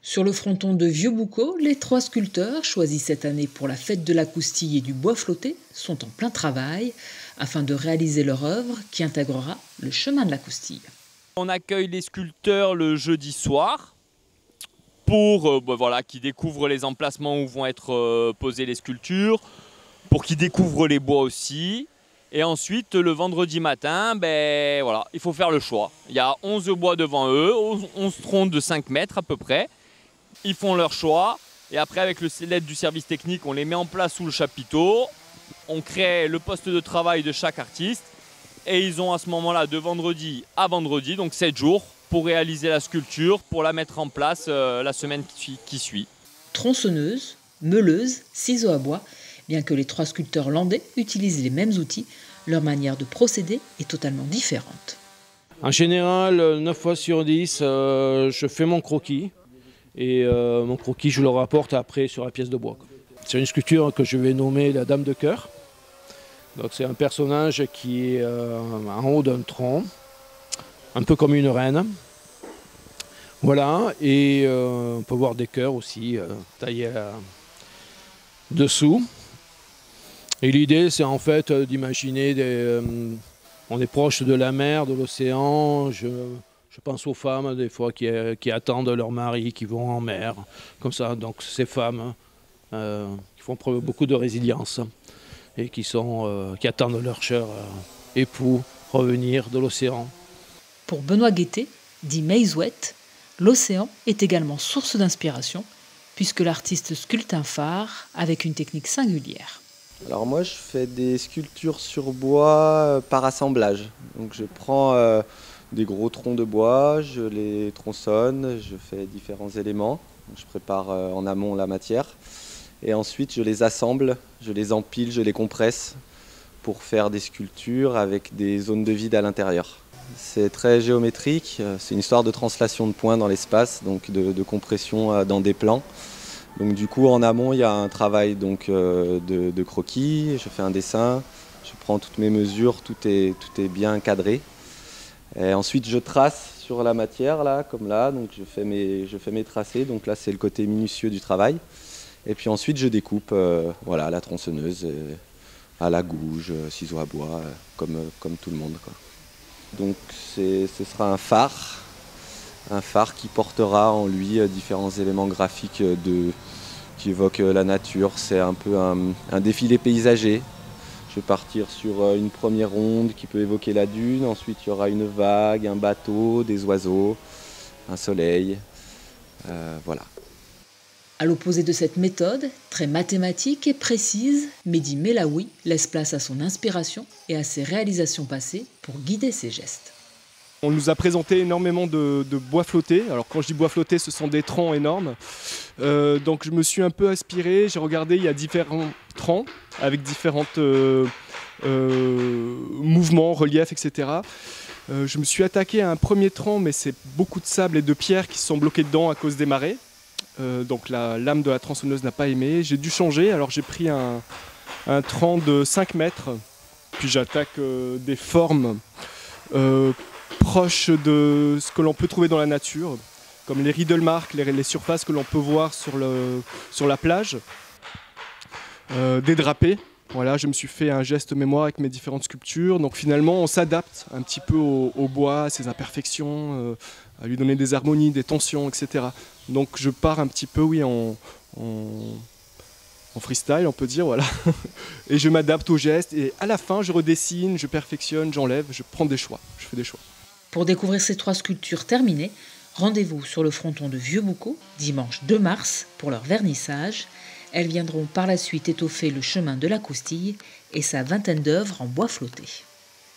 Sur le fronton de Vieux-Boucau, les 3 sculpteurs, choisis cette année pour la fête de la Coustille et du bois flotté, sont en plein travail afin de réaliser leur œuvre qui intégrera le chemin de la Coustille. On accueille les sculpteurs le jeudi soir pour qu'ils découvrent les emplacements où vont être posées les sculptures, pour qu'ils découvrent les bois aussi. Et ensuite, le vendredi matin, il faut faire le choix. Il y a 11 bois devant eux, 11 troncs de 5 mètres à peu près. Ils font leur choix et après, avec l'aide du service technique, on les met en place sous le chapiteau. On crée le poste de travail de chaque artiste et ils ont à ce moment-là de vendredi à vendredi, donc 7 jours, pour réaliser la sculpture, pour la mettre en place la semaine qui suit. Tronçonneuse, meuleuse, ciseaux à bois, bien que les 3 sculpteurs landais utilisent les mêmes outils, leur manière de procéder est totalement différente. En général, 9 fois sur 10, je fais mon croquis. Et mon croquis, je le rapporte après sur la pièce de bois. C'est une sculpture que je vais nommer la Dame de Cœur. Donc c'est un personnage qui est en haut d'un tronc, un peu comme une reine. Voilà, et on peut voir des cœurs aussi taillés dessous. Et l'idée, c'est en fait d'imaginer on est proche de la mer, de l'océan. Je pense aux femmes, des fois, qui attendent leur mari, qui vont en mer, comme ça. Donc, ces femmes qui font preuve beaucoup de résilience et qui attendent leur cher époux revenir de l'océan. Pour Benoît Guettet, dit Meisouet, l'océan est également source d'inspiration, puisque l'artiste sculpte un phare avec une technique singulière. Alors moi, je fais des sculptures sur bois par assemblage. Donc, je prends des gros troncs de bois, je les tronçonne, je fais différents éléments. Je prépare en amont la matière et ensuite je les assemble, je les empile, je les compresse pour faire des sculptures avec des zones de vide à l'intérieur. C'est très géométrique, c'est une histoire de translation de points dans l'espace, donc de compression dans des plans. Donc du coup en amont il y a un travail de croquis, je fais un dessin, je prends toutes mes mesures, tout est bien cadré. Et ensuite je trace sur la matière là, comme là, donc je fais mes tracés, donc là c'est le côté minutieux du travail. Et puis ensuite je découpe à la tronçonneuse, à la gouge, ciseaux à bois, comme tout le monde, quoi. Donc ce sera un phare qui portera en lui différents éléments graphiques qui évoquent la nature. C'est un peu un défilé paysager. Je vais partir sur une première ronde qui peut évoquer la dune, ensuite il y aura une vague, un bateau, des oiseaux, un soleil, voilà. À l'opposé de cette méthode, très mathématique et précise, Mehdi Melaoui laisse place à son inspiration et à ses réalisations passées pour guider ses gestes. On nous a présenté énormément de bois flotté. Alors quand je dis bois flotté, ce sont des troncs énormes. Donc je me suis un peu inspiré, j'ai regardé, il y a différents troncs avec différents mouvements, reliefs, etc. Je me suis attaqué à un premier tronc, mais c'est beaucoup de sable et de pierres qui se sont bloqués dedans à cause des marées. Donc la lame de la tronçonneuse n'a pas aimé. J'ai dû changer, alors j'ai pris un tronc de 5 mètres, puis j'attaque des formes proches de ce que l'on peut trouver dans la nature, comme les riedelmarks, les surfaces que l'on peut voir sur la plage, des drapés. Voilà, je me suis fait un geste mémoire avec mes différentes sculptures. Donc finalement, on s'adapte un petit peu au bois, à ses imperfections, à lui donner des harmonies, des tensions, etc. Donc je pars un petit peu, oui, en freestyle, on peut dire, voilà. Et je m'adapte aux gestes. Et à la fin, je redessine, je perfectionne, j'enlève, je prends des choix, je fais des choix. Pour découvrir ces 3 sculptures terminées, rendez-vous sur le fronton de Vieux-Boucau, dimanche 2 mars, pour leur vernissage. Elles viendront par la suite étoffer le chemin de la Coustille et sa vingtaine d'œuvres en bois flotté.